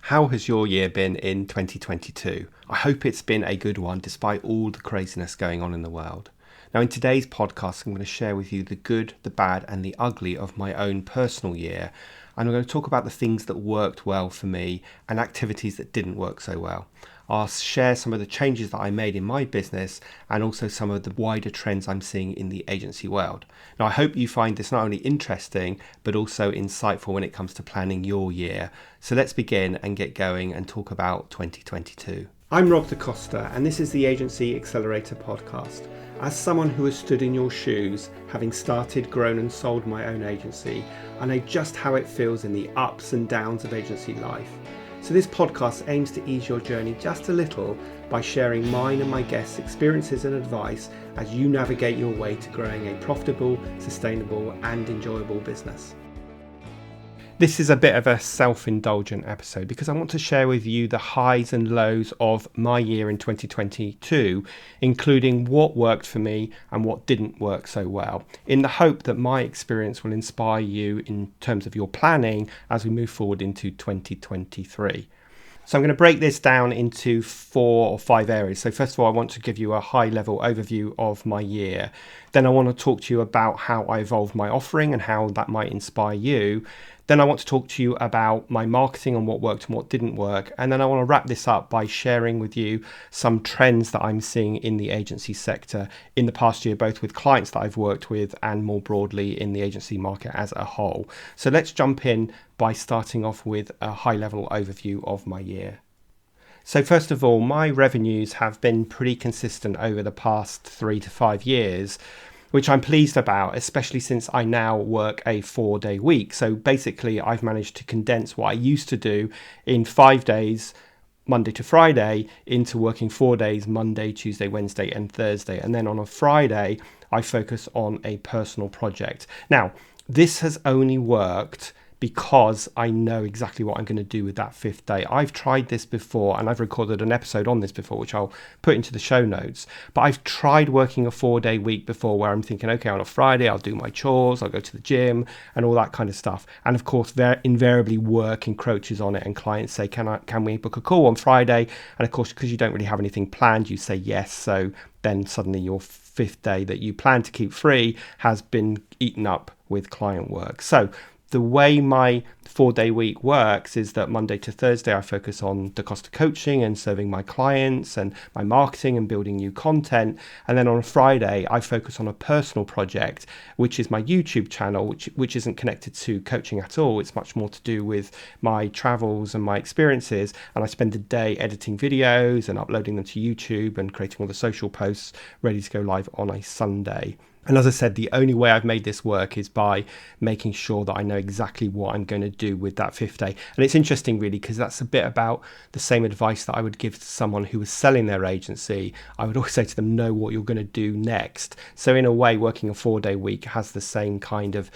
How has your year been in 2022? I hope it's been a good one despite all the craziness going on in the world. Now, in today's podcast, I'm going to share with you the good, the bad, and the ugly of my own personal year. And I'm going to talk about the things that worked well for me and activities that didn't work so well. I'll share some of the changes that I made in my business and also some of the wider trends I'm seeing in the agency world. Now, I hope you find this not only interesting, but also insightful when it comes to planning your year. So let's begin and get going and talk about 2022. I'm Rob DaCosta, and this is the Agency Accelerator podcast. As someone who has stood in your shoes, having started, grown and sold my own agency, I know just how it feels in the ups and downs of agency life. So this podcast aims to ease your journey just a little by sharing mine and my guests' experiences and advice as you navigate your way to growing a profitable, sustainable and enjoyable business. This is a bit of a self-indulgent episode because I want to share with you the highs and lows of my year in 2022, including what worked for me and what didn't work so well, in the hope that my experience will inspire you in terms of your planning as we move forward into 2023. So I'm going to break this down into 4 or 5 areas. So first of all, I want to give you a high-level overview of my year. Then I want to talk to you about how I evolved my offering and how that might inspire you. Then I want to talk to you about my marketing and what worked and what didn't work. And then I want to wrap this up by sharing with you some trends that I'm seeing in the agency sector in the past year, both with clients that I've worked with and more broadly in the agency market as a whole. So let's jump in by starting off with a high-level overview of my year. So first of all, my revenues have been pretty consistent over the past 3 to 5 years, which I'm pleased about, especially since I now work a 4-day week. So basically, I've managed to condense what I used to do in 5 days, Monday to Friday, into working 4 days, Monday, Tuesday, Wednesday, and Thursday. And then on a Friday, I focus on a personal project. Now, this has only worked because I know exactly what I'm going to do with that 5th day. I've tried this before and I've recorded an episode on this before, which I'll put into the show notes. But I've tried working a 4-day week before where I'm thinking, okay, on a Friday, I'll do my chores, I'll go to the gym and all that kind of stuff. And of course, invariably work encroaches on it and clients say, can we book a call on Friday? And of course, because you don't really have anything planned, you say yes. So then suddenly your 5th day that you plan to keep free has been eaten up with client work. So the way my 4-day week works is that Monday to Thursday, I focus on DaCosta coaching and serving my clients and my marketing and building new content. And then on a Friday, I focus on a personal project, which is my YouTube channel, which isn't connected to coaching at all. It's much more to do with my travels and my experiences. And I spend the day editing videos and uploading them to YouTube and creating all the social posts ready to go live on a Sunday. And as I said, the only way I've made this work is by making sure that I know exactly what I'm going to do with that 5th day. And it's interesting, really, because that's a bit about the same advice that I would give to someone who was selling their agency. I would always say to them, know what you're going to do next. So in a way, working a 4-day week has the same kind of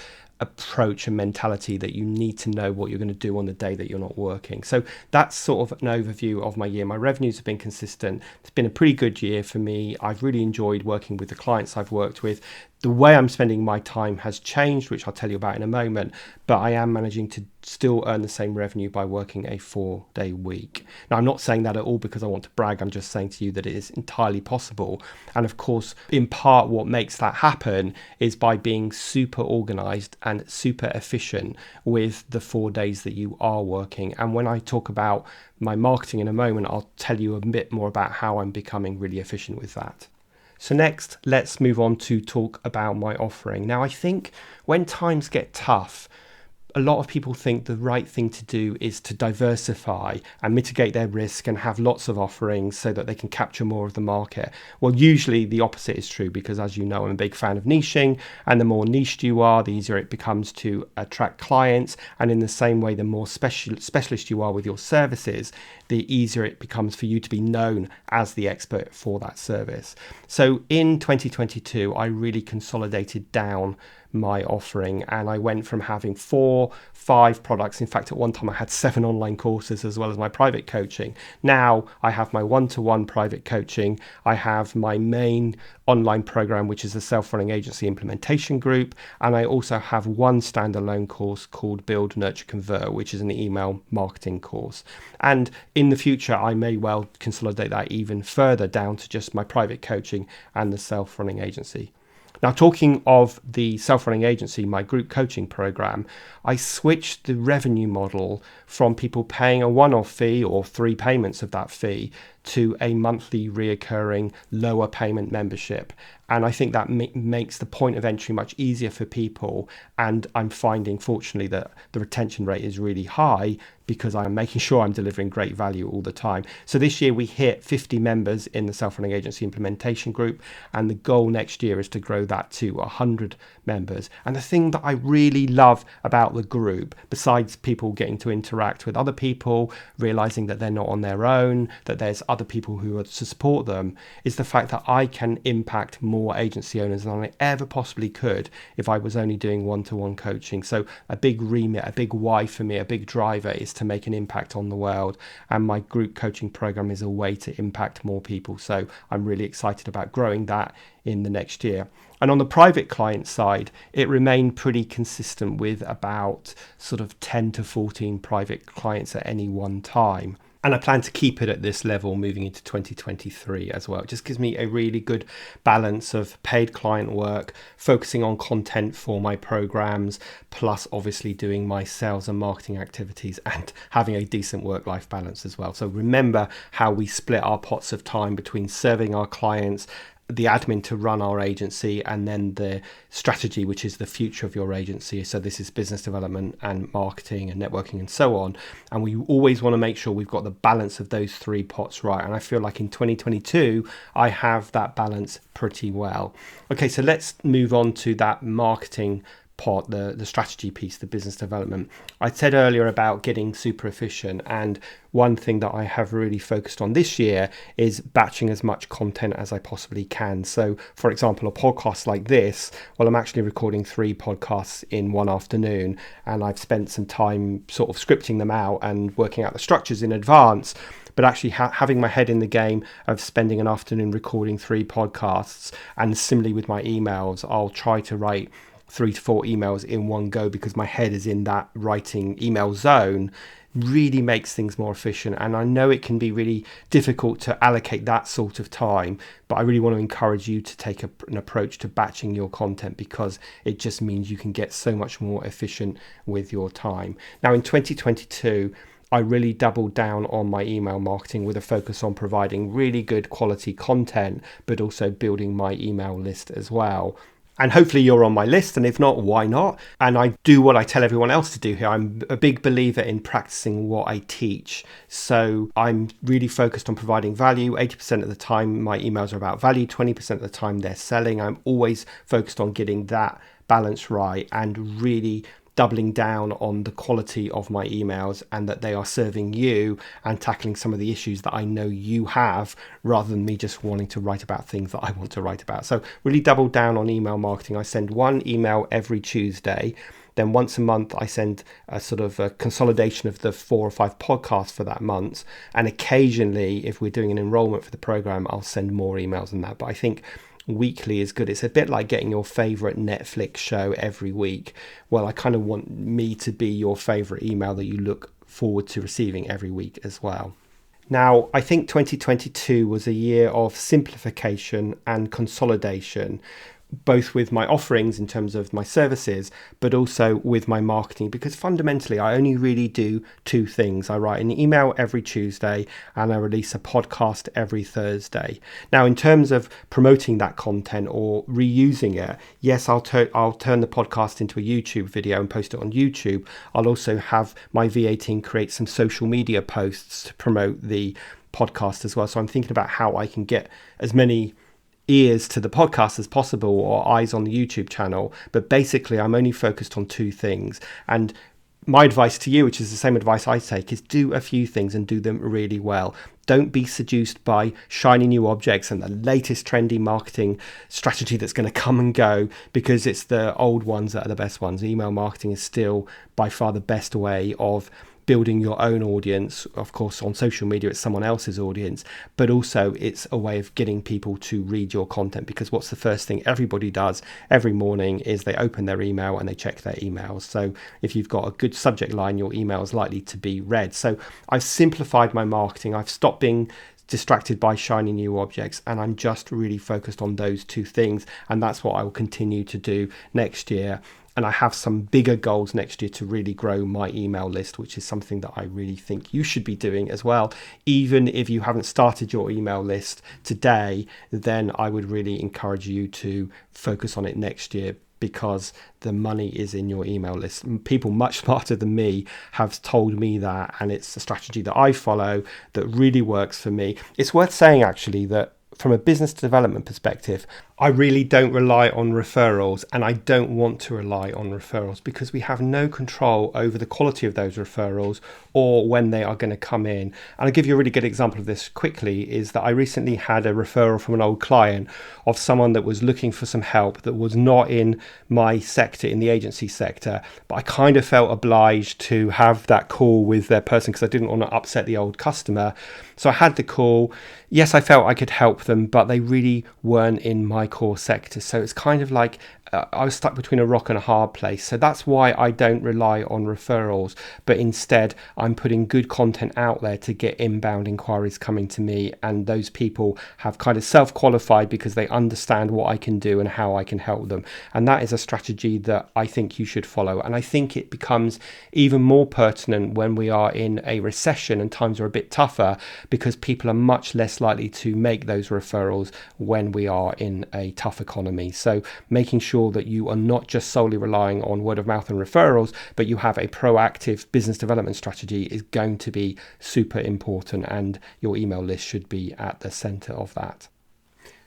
approach and mentality that you need to know what you're going to do on the day that you're not working. So that's sort of an overview of my year. My revenues have been consistent. It's been a pretty good year for me. I've really enjoyed working with the clients I've worked with. The way I'm spending my time has changed, which I'll tell you about in a moment, but I am managing to still earn the same revenue by working a 4-day week. Now, I'm not saying that at all because I want to brag. I'm just saying to you that it is entirely possible. And of course, in part, what makes that happen is by being super organized and super efficient with the 4 days that you are working. And when I talk about my marketing in a moment, I'll tell you a bit more about how I'm becoming really efficient with that. So next, let's move on to talk about my offering. Now, I think when times get tough, a lot of people think the right thing to do is to diversify and mitigate their risk and have lots of offerings so that they can capture more of the market. Well, usually the opposite is true because, as you know, I'm a big fan of niching, and the more niched you are, the easier it becomes to attract clients. And in the same way, the more specialist you are with your services, the easier it becomes for you to be known as the expert for that service. So in 2022, I really consolidated down my offering. And I went from having 4-5 products. In fact, at one time I had 7 online courses as well as my private coaching. Now I have my one-to-one private coaching. I have my main online program, which is the self-running agency implementation group. And I also have one standalone course called Build, Nurture, Convert, which is an email marketing course. And in the future, I may well consolidate that even further down to just my private coaching and the self-running agency. Now, talking of the self-running agency, my group coaching program, I switched the revenue model from people paying a one-off fee or 3 payments of that fee to a monthly reoccurring lower payment membership. And I think that makes the point of entry much easier for people. And I'm finding, fortunately, that the retention rate is really high because I'm making sure I'm delivering great value all the time. So this year we hit 50 members in the self-running agency implementation group. And the goal next year is to grow that to 100 members. And the thing that I really love about the group, besides people getting to interact with other people, realizing that they're not on their own, that there's other people who are to support them, is the fact that I can impact more agency owners than I ever possibly could if I was only doing one-to-one coaching. So a big remit, a big why for me, a big driver is to make an impact on the world. And my group coaching program is a way to impact more people. So I'm really excited about growing that in the next year. And on the private client side, it remained pretty consistent with about sort of 10 to 14 private clients at any one time. And I plan to keep it at this level moving into 2023 as well. It just gives me a really good balance of paid client work, focusing on content for my programs, plus obviously doing my sales and marketing activities and having a decent work-life balance as well. So remember how we split our pots of time between serving our clients, the admin to run our agency, and then the strategy, which is the future of your agency. So this is business development and marketing and networking and so on. And we always want to make sure we've got the balance of those 3 pots right. And I feel like in 2022, I have that balance pretty well. Okay, so let's move on to that marketing pot, the strategy piece, the business development. I said earlier about getting super efficient, and one thing that I have really focused on this year is batching as much content as I possibly can. So for example, a podcast like this, well, I'm actually recording 3 podcasts in one afternoon, and I've spent some time sort of scripting them out and working out the structures in advance. But actually having my head in the game of spending an afternoon recording 3 podcasts, and similarly with my emails, I'll try to write 3 to 4 emails in one go because my head is in that writing email zone, really makes things more efficient. And I know it can be really difficult to allocate that sort of time, but I really want to encourage you to take an approach to batching your content, because it just means you can get so much more efficient with your time. Now in 2022, I really doubled down on my email marketing with a focus on providing really good quality content, but also building my email list as well. And hopefully you're on my list, and if not, why not? And I do what I tell everyone else to do here. I'm a big believer in practicing what I teach. So I'm really focused on providing value. 80% of the time my emails are about value, 20% of the time they're selling. I'm always focused on getting that balance right and really doubling down on the quality of my emails, and that they are serving you and tackling some of the issues that I know you have, rather than me just wanting to write about things that I want to write about. So really double down on email marketing. I send 1 email every Tuesday. Then once a month, I send a sort of a consolidation of the 4 or 5 podcasts for that month. And occasionally, if we're doing an enrollment for the program, I'll send more emails than that. But I think weekly is good. It's a bit like getting your favorite Netflix show every week. Well, I kind of want me to be your favorite email that you look forward to receiving every week as well. Now, I think 2022 was a year of simplification and consolidation, both with my offerings in terms of my services, but also with my marketing, because fundamentally I only really do 2 things. I write an email every Tuesday and I release a podcast every Thursday. Now, in terms of promoting that content or reusing it, yes, I'll turn the podcast into a YouTube video and post it on YouTube. I'll also have my VA team create some social media posts to promote the podcast as well. So I'm thinking about how I can get as many ears to the podcast as possible, or eyes on the YouTube channel. But basically I'm only focused on 2 things, and my advice to you, which is the same advice I take, is do a few things and do them really well. Don't be seduced by shiny new objects and the latest trendy marketing strategy that's going to come and go, because it's the old ones that are the best ones. Email marketing is still by far the best way of building your own audience. Of course, on social media, it's someone else's audience, but also it's a way of getting people to read your content, because what's the first thing everybody does every morning is they open their email and they check their emails. So if you've got a good subject line, your email is likely to be read. So I've simplified my marketing. I've stopped being distracted by shiny new objects, and I'm just really focused on those two things, and that's what I will continue to do next year. And I have some bigger goals next year to really grow my email list, which is something that I really think you should be doing as well. Even if you haven't started your email list today, then I would really encourage you to focus on it next year, because the money is in your email list. People much smarter than me have told me that, and it's a strategy that I follow that really works for me. It's worth saying actually that from a business development perspective, I really don't rely on referrals, and I don't want to rely on referrals because we have no control over the quality of those referrals or when they are going to come in. And I'll give you a really good example of this quickly, is that I recently had a referral from an old client of someone that was looking for some help that was not in my sector, in the agency sector, but I kind of felt obliged to have that call with their person because I didn't want to upset the old customer. So I had the call. Yes, I felt I could help them, but they really weren't in my core sector. So it's kind of like I was stuck between a rock and a hard place. So that's why I don't rely on referrals, but instead I'm putting good content out there to get inbound inquiries coming to me. And those people have kind of self-qualified because they understand what I can do and how I can help them. And that is a strategy that I think you should follow. And I think it becomes even more pertinent when we are in a recession and times are a bit tougher, because people are much less likely to make those referrals when we are in a tough economy. So making sure that you are not just solely relying on word of mouth and referrals, but you have a proactive business development strategy is going to be super important, and your email list should be at the center of that.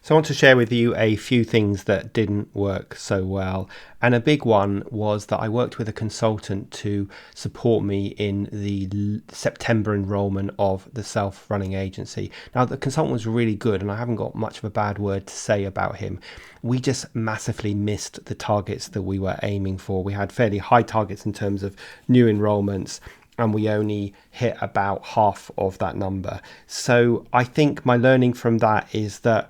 So I want to share with you a few things that didn't work so well. And a big one was that I worked with a consultant to support me in the September enrollment of the self-running agency. Now, the consultant was really good, and I haven't got much of a bad word to say about him. We just massively missed the targets that we were aiming for. We had fairly high targets in terms of new enrollments, and we only hit about half of that number. So I think my learning from that is that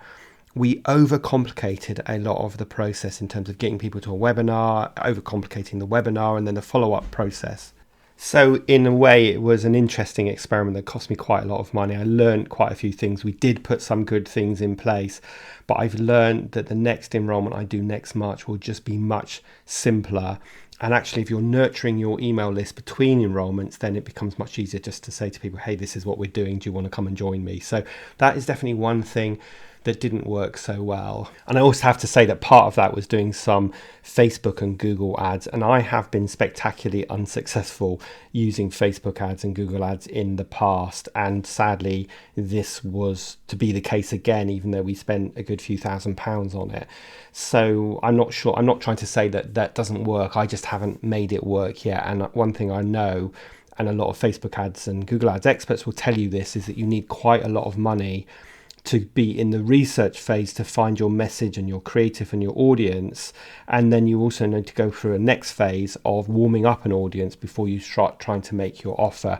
we overcomplicated a lot of the process in terms of getting people to a webinar, overcomplicating the webinar and then the follow-up process. So in a way, it was an interesting experiment that cost me quite a lot of money. I learned quite a few things. We did put some good things in place, but I've learned that the next enrollment I do next March will just be much simpler. And actually, if you're nurturing your email list between enrollments, then it becomes much easier just to say to people, hey, this is what we're doing. Do you want to come and join me? So that is definitely one thing that didn't work so well. And I also have to say that part of that was doing some Facebook and Google ads. And I have been spectacularly unsuccessful using Facebook ads and Google ads in the past. And sadly, this was to be the case again, even though we spent a good few £1,000s on it. So I'm not sure. I'm not trying to say that that doesn't work. I just haven't made it work yet. And one thing I know, and a lot of Facebook ads and Google ads experts will tell you this, is that you need quite a lot of money to be in the research phase to find your message and your creative and your audience. And then you also need to go through a next phase of warming up an audience before you start trying to make your offer.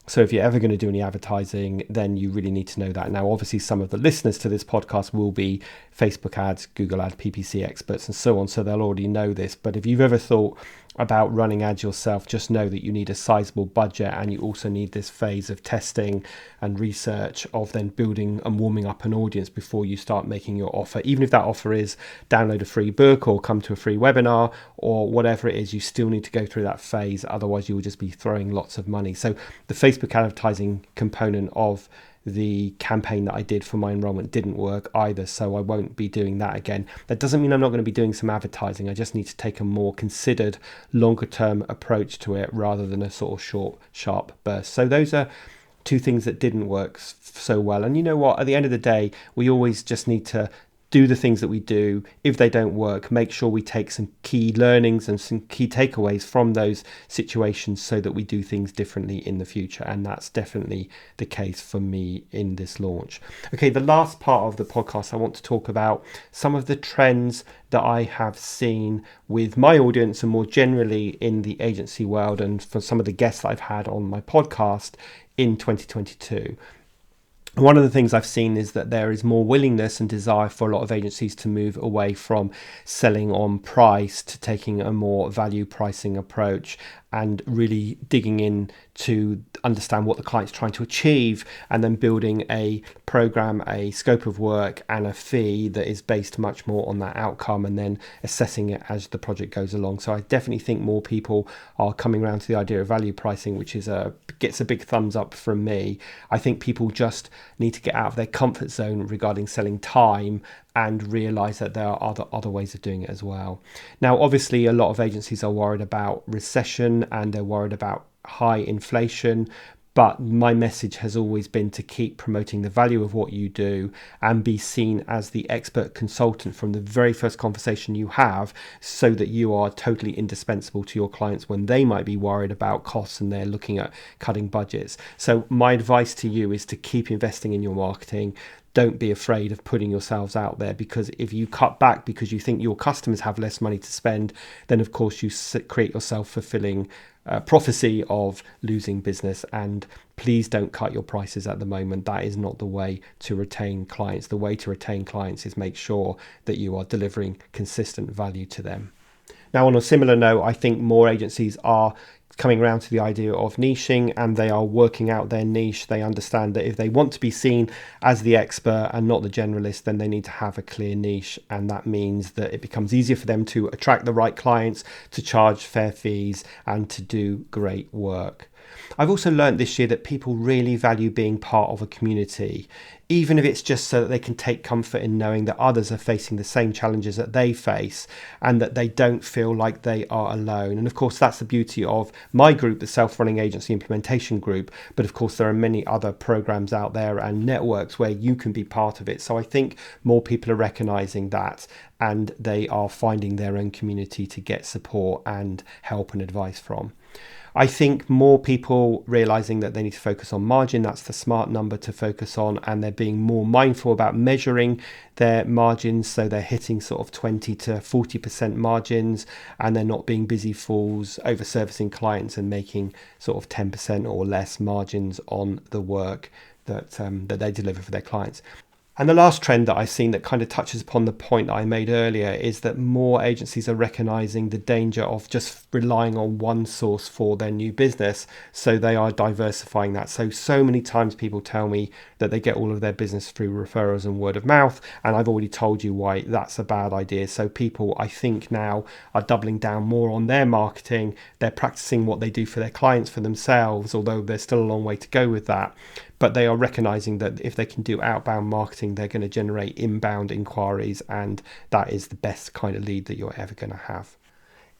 So if you're ever going to do any advertising, then you really need to know that. Now, obviously, some of the listeners to this podcast will be Facebook ads, Google ads, PPC experts, and so on. So they'll already know this. But if you've ever thought about running ads yourself, just know that you need a sizable budget, and you also need this phase of testing and research of then building and warming up an audience before you start making your offer. Even if that offer is download a free book or come to a free webinar or whatever it is, you still need to go through that phase. Otherwise, you will just be throwing lots of money. So the Facebook advertising component of the campaign that I did for my enrollment didn't work either, so I won't be doing that again. That doesn't mean I'm not going to be doing some advertising. I just need to take a more considered, longer term approach to it rather than a sort of short, sharp burst. So those are two things that didn't work so well. And you know what? At the end of the day, we always just need to do the things that we do. If they don't work, make sure we take some key learnings and some key takeaways from those situations so that we do things differently in the future. And that's definitely the case for me in this launch. Okay, the last part of the podcast, I want to talk about some of the trends that I have seen with my audience and more generally in the agency world, and for some of the guests that I've had on my podcast in 2022. One of the things I've seen is that there is more willingness and desire for a lot of agencies to move away from selling on price to taking a more value pricing approach and really digging in to understand what the client's trying to achieve, and then building a program, a scope of work and a fee that is based much more on that outcome, and then assessing it as the project goes along. So I definitely think more people are coming around to the idea of value pricing, which is gets a big thumbs up from me. I think people just need to get out of their comfort zone regarding selling time and realize that there are other ways of doing it as well. Now, obviously, a lot of agencies are worried about recession and they're worried about high inflation. But my message has always been to keep promoting the value of what you do and be seen as the expert consultant from the very first conversation you have, so that you are totally indispensable to your clients when they might be worried about costs and they're looking at cutting budgets. So my advice to you is to keep investing in your marketing. Don't be afraid of putting yourselves out there, because if you cut back because you think your customers have less money to spend, then of course you create your self-fulfilling prophecy of losing business. And please don't cut your prices at the moment. That is not the way to retain clients. The way to retain clients is make sure that you are delivering consistent value to them. Now, on a similar note, I think more agencies are coming around to the idea of niching, and they are working out their niche. They understand that if they want to be seen as the expert and not the generalist, then they need to have a clear niche, and that means that it becomes easier for them to attract the right clients, to charge fair fees, and to do great work. I've also learned this year that people really value being part of a community, even if it's just so that they can take comfort in knowing that others are facing the same challenges that they face and that they don't feel like they are alone. And of course, that's the beauty of my group, the Self-Running Agency Implementation Group. But of course, there are many other programs out there and networks where you can be part of it. So I think more people are recognizing that, and they are finding their own community to get support and help and advice from. I think more people realizing that they need to focus on margin. That's the smart number to focus on, and they're being more mindful about measuring their margins, so they're hitting sort of 20 to 40% margins, and they're not being busy fools over servicing clients and making sort of 10% or less margins on the work that they deliver for their clients. And the last trend that I've seen that kind of touches upon the point that I made earlier is that more agencies are recognizing the danger of just relying on one source for their new business. So they are diversifying that. So many times people tell me that they get all of their business through referrals and word of mouth. And I've already told you why that's a bad idea. So people, I think, now are doubling down more on their marketing. They're practicing what they do for their clients, for themselves, although there's still a long way to go with that. But they are recognizing that if they can do outbound marketing, they're going to generate inbound inquiries, and that is the best kind of lead that you're ever going to have.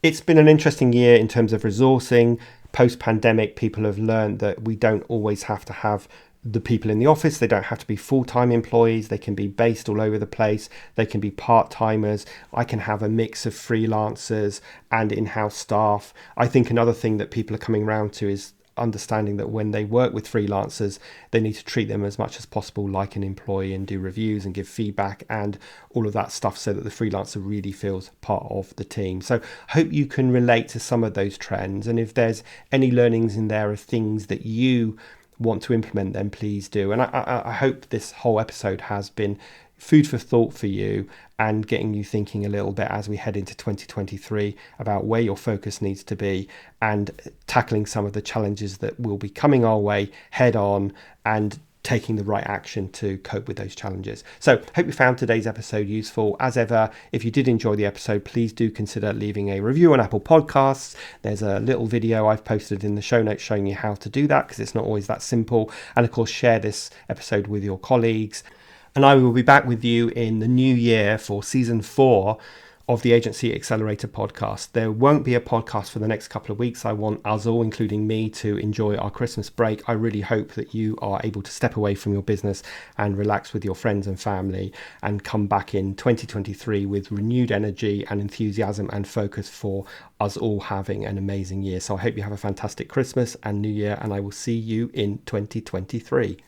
It's been an interesting year in terms of resourcing. Post-pandemic, people have learned that we don't always have to have the people in the office. They don't have to be full-time employees. They can be based all over the place. They can be part-timers. I can have a mix of freelancers and in-house staff. I think another thing that people are coming around to is understanding that when they work with freelancers, they need to treat them as much as possible like an employee and do reviews and give feedback and all of that stuff, so that the freelancer really feels part of the team. So I hope you can relate to some of those trends, and if there's any learnings in there of things that you want to implement, then please do. And I hope this whole episode has been food for thought for you and getting you thinking a little bit as we head into 2023 about where your focus needs to be and tackling some of the challenges that will be coming our way head on and taking the right action to cope with those challenges. So hope you found today's episode useful. As ever, if you did enjoy the episode, please do consider leaving a review on Apple Podcasts. There's a little video I've posted in the show notes showing you how to do that, because it's not always that simple. And of course, share this episode with your colleagues. And I will be back with you in the new year for season 4 of the Agency Accelerator podcast. There won't be a podcast for the next couple of weeks. I want us all, including me, to enjoy our Christmas break. I really hope that you are able to step away from your business and relax with your friends and family and come back in 2023 with renewed energy and enthusiasm and focus for us all having an amazing year. So I hope you have a fantastic Christmas and New Year, and I will see you in 2023.